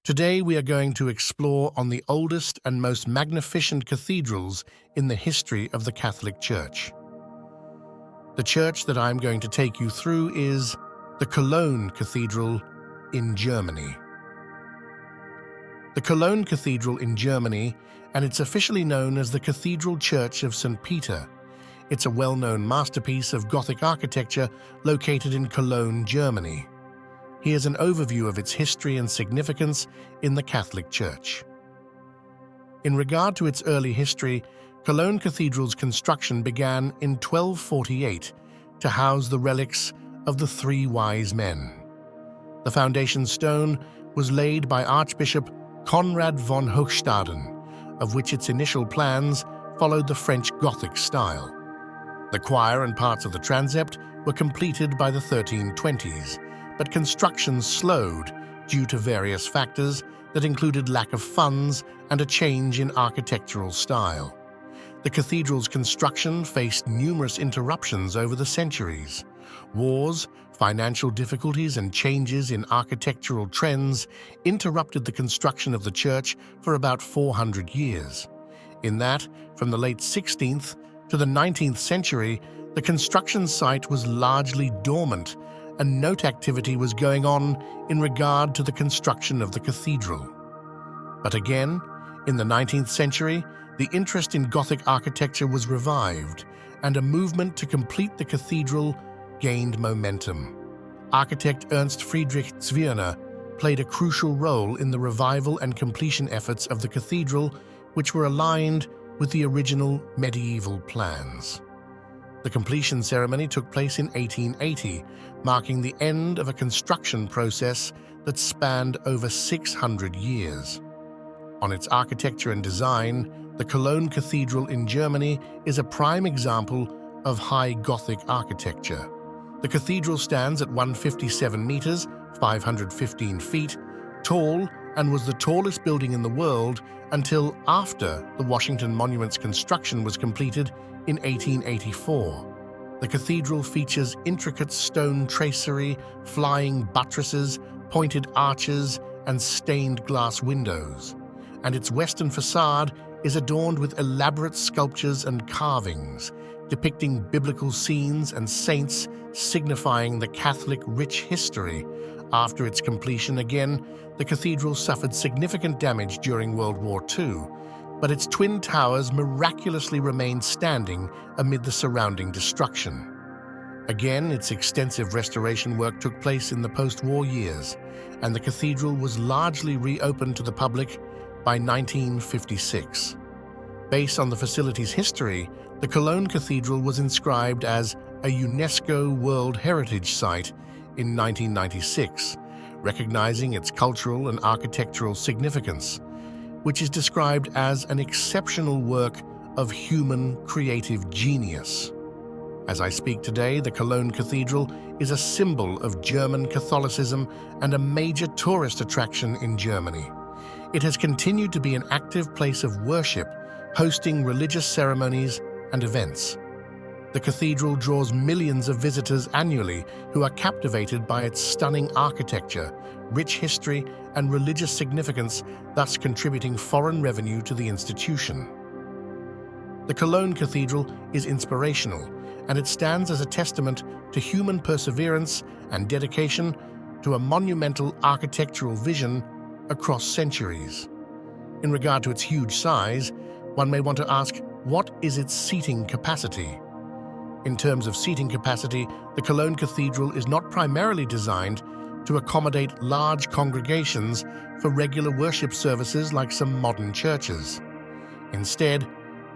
Today we are going to explore on the oldest and most magnificent cathedrals in the history of the Catholic Church. The church that I'm going to take you through is the Cologne Cathedral in Germany. The Cologne Cathedral in Germany, and it's officially known as the Cathedral Church of St. Peter. It's a well-known masterpiece of Gothic architecture located in Cologne, Germany. Here's an overview of its history and significance in the Catholic Church. In regard to its early history, Cologne Cathedral's construction began in 1248 to house the relics of the three wise men. The foundation stone was laid by Archbishop Conrad von Hochstaden, of which its initial plans followed the French Gothic style. The choir and parts of the transept were completed by the 1320s, but construction slowed due to various factors that included lack of funds and a change in architectural style. The cathedral's construction faced numerous interruptions over the centuries. Wars, financial difficulties, and changes in architectural trends interrupted the construction of the church for about 400 years. In that, from the late 16th to the 19th century, the construction site was largely dormant, and no activity was going on in regard to the construction of the cathedral. But again, in the 19th century, the interest in Gothic architecture was revived, and a movement to complete the cathedral gained momentum. Architect Ernst Friedrich Zwirner played a crucial role in the revival and completion efforts of the cathedral, which were aligned with the original medieval plans. The completion ceremony took place in 1880, marking the end of a construction process that spanned over 600 years. On its architecture and design, the Cologne Cathedral in Germany is a prime example of high Gothic architecture. The cathedral stands at 157 meters, 515 feet, tall, and was the tallest building in the world until after the Washington Monument's construction was completed in 1884. The cathedral features intricate stone tracery, flying buttresses, pointed arches, and stained glass windows, and its western facade is adorned with elaborate sculptures and carvings, depicting biblical scenes and saints, signifying the Catholic rich history. After its completion again, the cathedral suffered significant damage during World War II, but its twin towers miraculously remained standing amid the surrounding destruction. Again, its extensive restoration work took place in the post-war years, and the cathedral was largely reopened to the public by 1956. Based on the facility's history, the Cologne Cathedral was inscribed as a UNESCO World Heritage Site in 1996, recognizing its cultural and architectural significance, which is described as an exceptional work of human creative genius. As I speak today, the Cologne Cathedral is a symbol of German Catholicism and a major tourist attraction in Germany. It has continued to be an active place of worship, hosting religious ceremonies and events. The cathedral draws millions of visitors annually who are captivated by its stunning architecture, rich history, and religious significance, thus contributing foreign revenue to the institution. The Cologne Cathedral is inspirational, and it stands as a testament to human perseverance and dedication to a monumental architectural vision across centuries. In regard to its huge size, one may want to ask, what is its seating capacity? In terms of seating capacity, the Cologne Cathedral is not primarily designed to accommodate large congregations for regular worship services like some modern churches. Instead,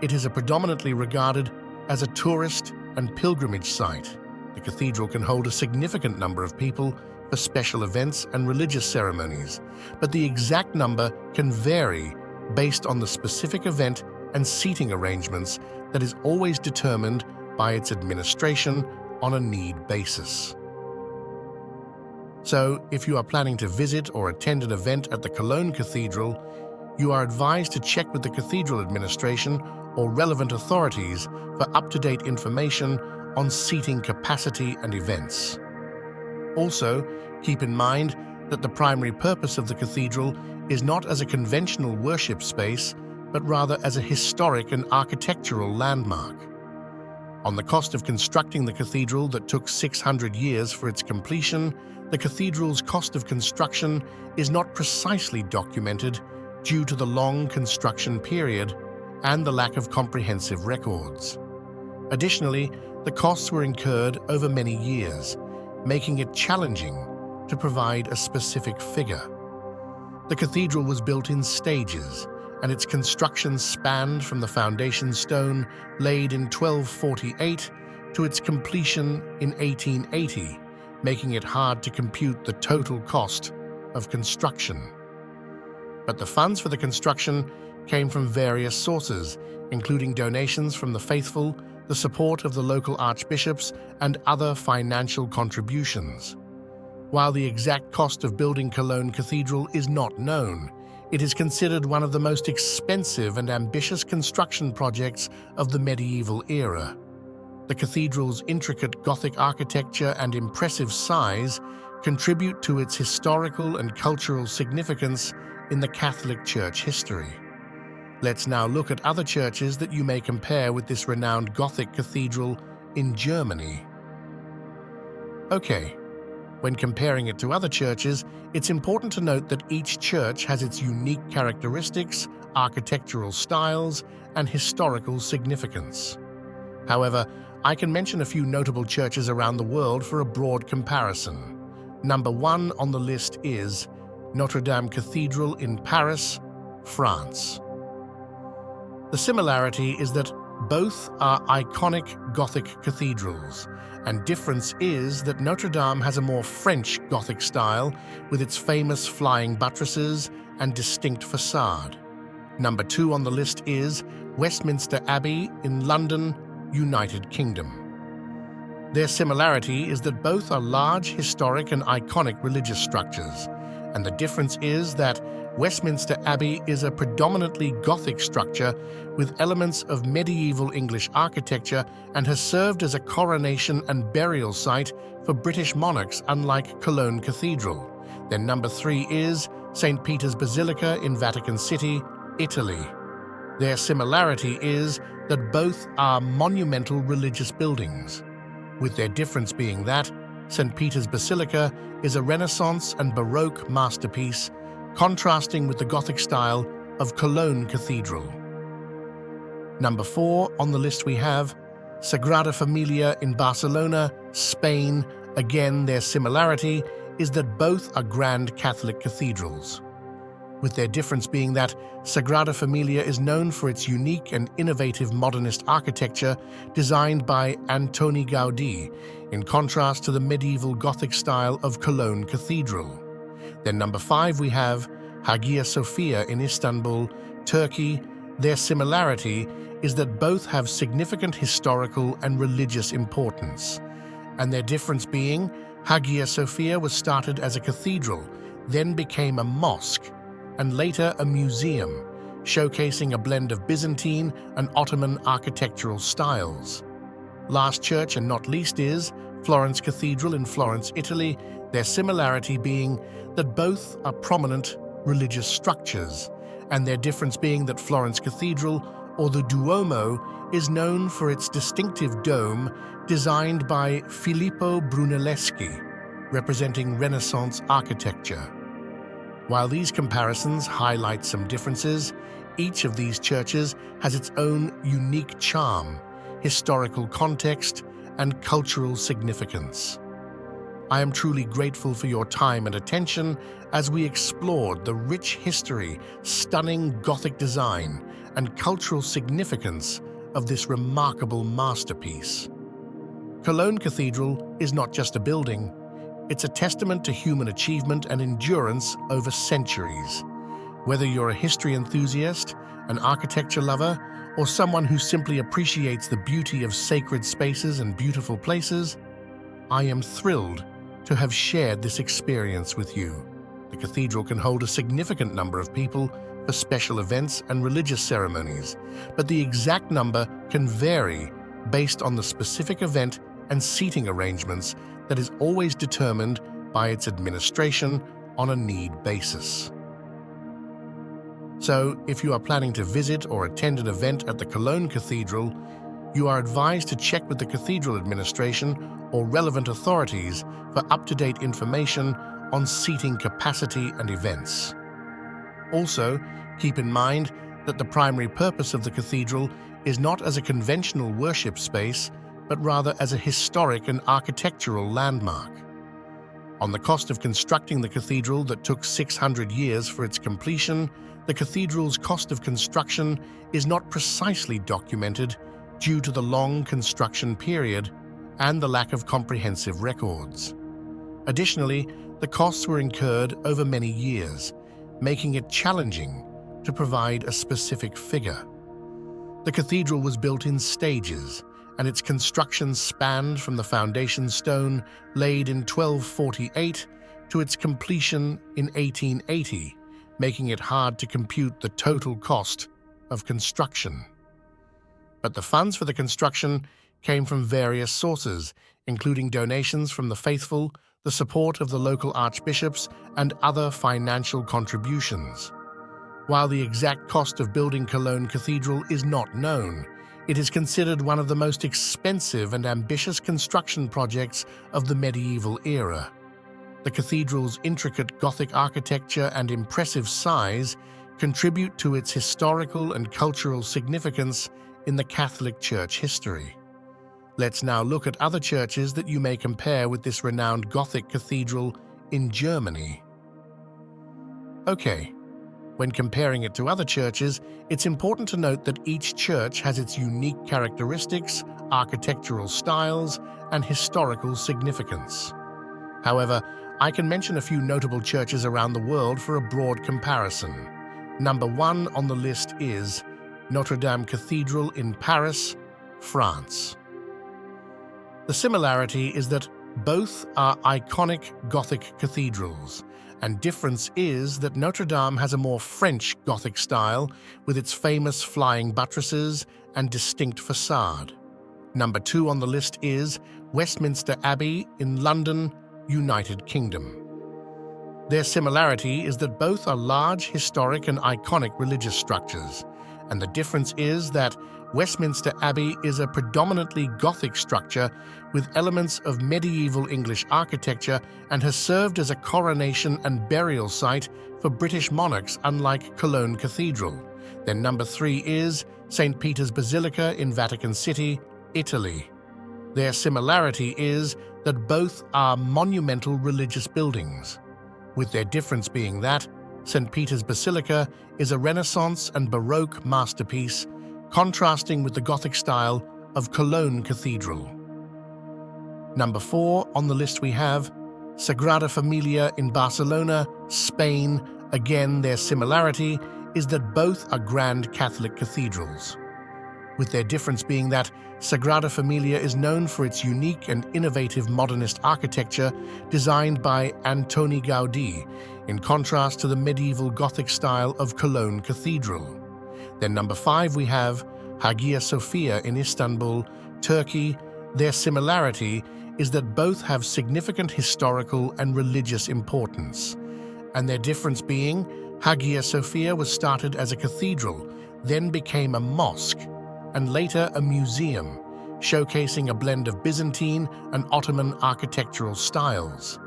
it is predominantly regarded as a tourist and pilgrimage site. The cathedral can hold a significant number of people for special events and religious ceremonies, but the exact number can vary based on the specific event and seating arrangements that is always determined by its administration on a need basis. So, if you are planning to visit or attend an event at the Cologne Cathedral, you are advised to check with the cathedral administration or relevant authorities for up-to-date information on seating capacity and events. Also, keep in mind that the primary purpose of the cathedral is not as a conventional worship space, but rather as a historic and architectural landmark. On the cost of constructing the cathedral that took 600 years for its completion, the cathedral's cost of construction is not precisely documented due to the long construction period and the lack of comprehensive records. Additionally, the costs were incurred over many years, making it challenging to provide a specific figure. The cathedral was built in stages, and its construction spanned from the foundation stone laid in 1248 to its completion in 1880, making it hard to compute the total cost of construction. But the funds for the construction came from various sources, including donations from the faithful, the support of the local archbishops, and other financial contributions. While the exact cost of building Cologne Cathedral is not known, it is considered one of the most expensive and ambitious construction projects of the medieval era. The cathedral's intricate Gothic architecture and impressive size contribute to its historical and cultural significance in the Catholic Church history. Let's now look at other churches that you may compare with this renowned Gothic cathedral in Germany. Okay, when comparing it to other churches, it's important to note that each church has its unique characteristics, architectural styles, and historical significance. However, I can mention a few notable churches around the world for a broad comparison. Number 1 on the list is Notre Dame Cathedral in Paris, France. The similarity is that both are iconic Gothic cathedrals, and difference is that Notre Dame has a more French Gothic style with its famous flying buttresses and distinct facade. Number 2 on the list is Westminster Abbey in London, United Kingdom. Their similarity is that both are large, historic, and iconic religious structures, and the difference is that Westminster Abbey is a predominantly Gothic structure with elements of medieval English architecture and has served as a coronation and burial site for British monarchs, unlike Cologne Cathedral. Then number 3 is St. Peter's Basilica in Vatican City, Italy. Their similarity is that both are monumental religious buildings, with their difference being that St. Peter's Basilica is a Renaissance and Baroque masterpiece, contrasting with the Gothic style of Cologne Cathedral. Number 4 on the list we have Sagrada Familia in Barcelona, Spain. Again, their similarity is that both are grand Catholic cathedrals, with their difference being that Sagrada Familia is known for its unique and innovative modernist architecture designed by Antoni Gaudí, in contrast to the medieval Gothic style of Cologne Cathedral. Then number 5 we have Hagia Sophia in Istanbul, Turkey. Their similarity is that both have significant historical and religious importance, and their difference being Hagia Sophia was started as a cathedral, then became a mosque, and later a museum, showcasing a blend of Byzantine and Ottoman architectural styles. Last church and not least is Florence Cathedral in Florence, Italy, their similarity being that both are prominent religious structures, and their difference being that Florence Cathedral, or the Duomo, is known for its distinctive dome designed by Filippo Brunelleschi, representing Renaissance architecture. While these comparisons highlight some differences, each of these churches has its own unique charm, historical context, and cultural significance. I am truly grateful for your time and attention as we explored the rich history, stunning Gothic design, and cultural significance of this remarkable masterpiece. Cologne Cathedral is not just a building, it's a testament to human achievement and endurance over centuries. Whether you're a history enthusiast, an architecture lover, or someone who simply appreciates the beauty of sacred spaces and beautiful places, I am thrilled to have shared this experience with you. The cathedral can hold a significant number of people for special events and religious ceremonies, but the exact number can vary based on the specific event and seating arrangements that is always determined by its administration on a need basis. So, if you are planning to visit or attend an event at the Cologne Cathedral, you are advised to check with the cathedral administration or relevant authorities for up-to-date information on seating capacity and events. Also, keep in mind that the primary purpose of the cathedral is not as a conventional worship space, but rather as a historic and architectural landmark. On the cost of constructing the cathedral that took 600 years for its completion, the cathedral's cost of construction is not precisely documented due to the long construction period and the lack of comprehensive records. Additionally, the costs were incurred over many years, making it challenging to provide a specific figure. The cathedral was built in stages, and its construction spanned from the foundation stone laid in 1248 to its completion in 1880, making it hard to compute the total cost of construction. But the funds for the construction came from various sources, including donations from the faithful, the support of the local archbishops, and other financial contributions. While the exact cost of building Cologne Cathedral is not known, it is considered one of the most expensive and ambitious construction projects of the medieval era. The cathedral's intricate Gothic architecture and impressive size contribute to its historical and cultural significance in the Catholic Church history. Let's now look at other churches that you may compare with this renowned Gothic cathedral in Germany. Okay, when comparing it to other churches, it's important to note that each church has its unique characteristics, architectural styles, and historical significance. However, I can mention a few notable churches around the world for a broad comparison. Number 1 on the list is Notre Dame Cathedral in Paris, France. The similarity is that both are iconic Gothic cathedrals, and difference is that Notre Dame has a more French Gothic style with its famous flying buttresses and distinct facade. Number 2 on the list is Westminster Abbey in London, United Kingdom. Their similarity is that both are large, historic, and iconic religious structures, and the difference is that Westminster Abbey is a predominantly Gothic structure with elements of medieval English architecture and has served as a coronation and burial site for British monarchs, unlike Cologne Cathedral. Then number 3 is St. Peter's Basilica in Vatican City, Italy. Their similarity is that both are monumental religious buildings, with their difference being that St. Peter's Basilica is a Renaissance and Baroque masterpiece, contrasting with the Gothic style of Cologne Cathedral. Number 4 on the list we have Sagrada Familia in Barcelona, Spain. Again, their similarity is that both are grand Catholic cathedrals, with their difference being that Sagrada Familia is known for its unique and innovative modernist architecture designed by Antoni Gaudí, in contrast to the medieval Gothic style of Cologne Cathedral. Then number 5 we have Hagia Sophia in Istanbul, Turkey. Their similarity is that both have significant historical and religious importance, and their difference being Hagia Sophia was started as a cathedral, then became a mosque, and later a museum, showcasing a blend of Byzantine and Ottoman architectural styles.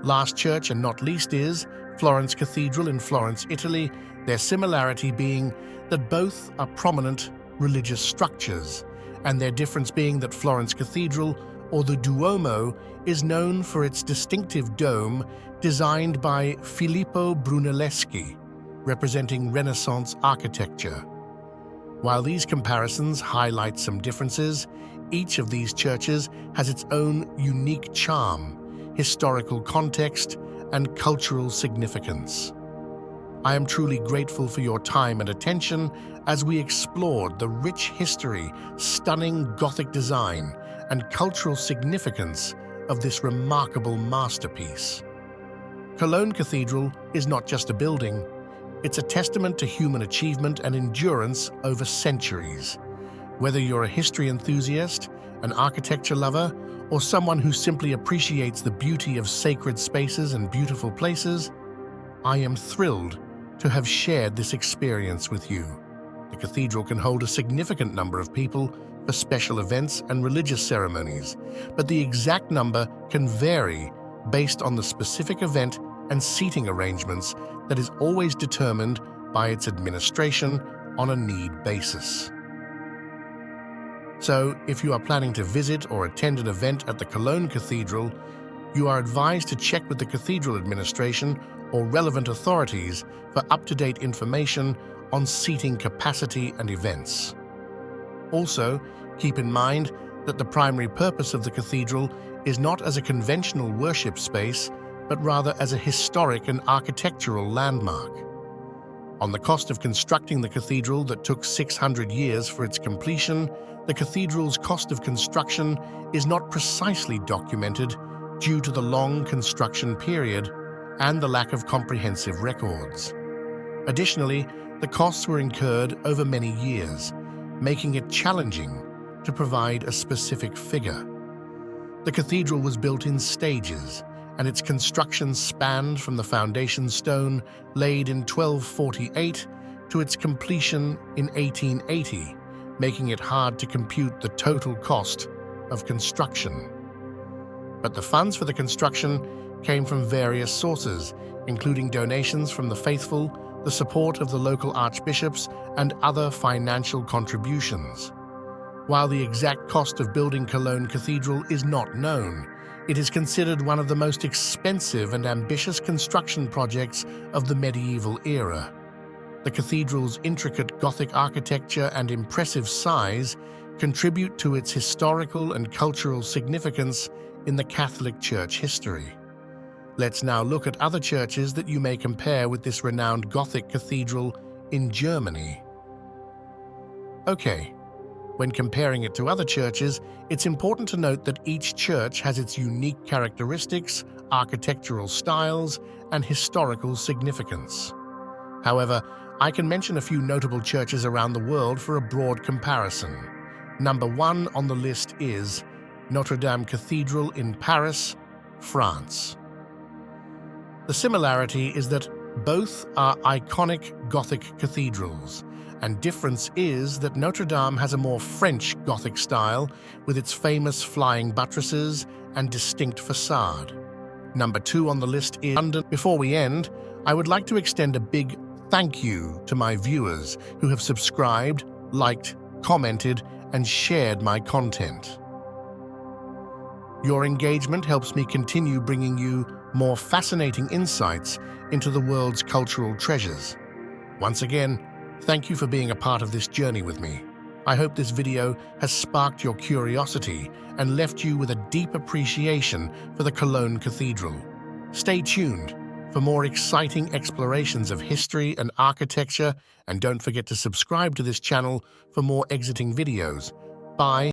Last church and not least is Florence Cathedral in Florence, Italy, their similarity being that both are prominent religious structures, and their difference being that Florence Cathedral, or the Duomo, is known for its distinctive dome designed by Filippo Brunelleschi, representing Renaissance architecture. While these comparisons highlight some differences, each of these churches has its own unique charm, historical context, and cultural significance. I am truly grateful for your time and attention as we explored the rich history, stunning Gothic design, and cultural significance of this remarkable masterpiece. Cologne Cathedral is not just a building, it's a testament to human achievement and endurance over centuries. Whether you're a history enthusiast, an architecture lover, or someone who simply appreciates the beauty of sacred spaces and beautiful places, I am thrilled to have shared this experience with you. The cathedral can hold a significant number of people for special events and religious ceremonies, but the exact number can vary based on the specific event and seating arrangements that is always determined by its administration on a need basis. So, if you are planning to visit or attend an event at the Cologne Cathedral, you are advised to check with the cathedral administration or relevant authorities for up-to-date information on seating capacity and events. Also, keep in mind that the primary purpose of the cathedral is not as a conventional worship space, but rather as a historic and architectural landmark. On the cost of constructing the cathedral that took 600 years for its completion, the cathedral's cost of construction is not precisely documented due to the long construction period and the lack of comprehensive records. Additionally, the costs were incurred over many years, making it challenging to provide a specific figure. The cathedral was built in stages, and its construction spanned from the foundation stone laid in 1248 to its completion in 1880, making it hard to compute the total cost of construction. But the funds for the construction came from various sources, including donations from the faithful, the support of the local archbishops, and other financial contributions. While the exact cost of building Cologne Cathedral is not known, it is considered one of the most expensive and ambitious construction projects of the medieval era. The cathedral's intricate Gothic architecture and impressive size contribute to its historical and cultural significance in the Catholic Church history. Let's now look at other churches that you may compare with this renowned Gothic cathedral in Germany. Okay. When comparing it to other churches, it's important to note that each church has its unique characteristics, architectural styles, and historical significance. However, I can mention a few notable churches around the world for a broad comparison. Number 1 on the list is Notre Dame Cathedral in Paris, France. The similarity is that both are iconic Gothic cathedrals, and difference is that Notre Dame has a more French Gothic style with its famous flying buttresses and distinct facade. Number 2 on the list is London. Before we end, I would like to extend a big thank you to my viewers who have subscribed, liked, commented, and shared my content. Your engagement helps me continue bringing you more fascinating insights into the world's cultural treasures. Once again, thank you for being a part of this journey with me. I hope this video has sparked your curiosity and left you with a deep appreciation for the Cologne Cathedral. Stay tuned for more exciting explorations of history and architecture, and don't forget to subscribe to this channel for more exiting videos. Bye.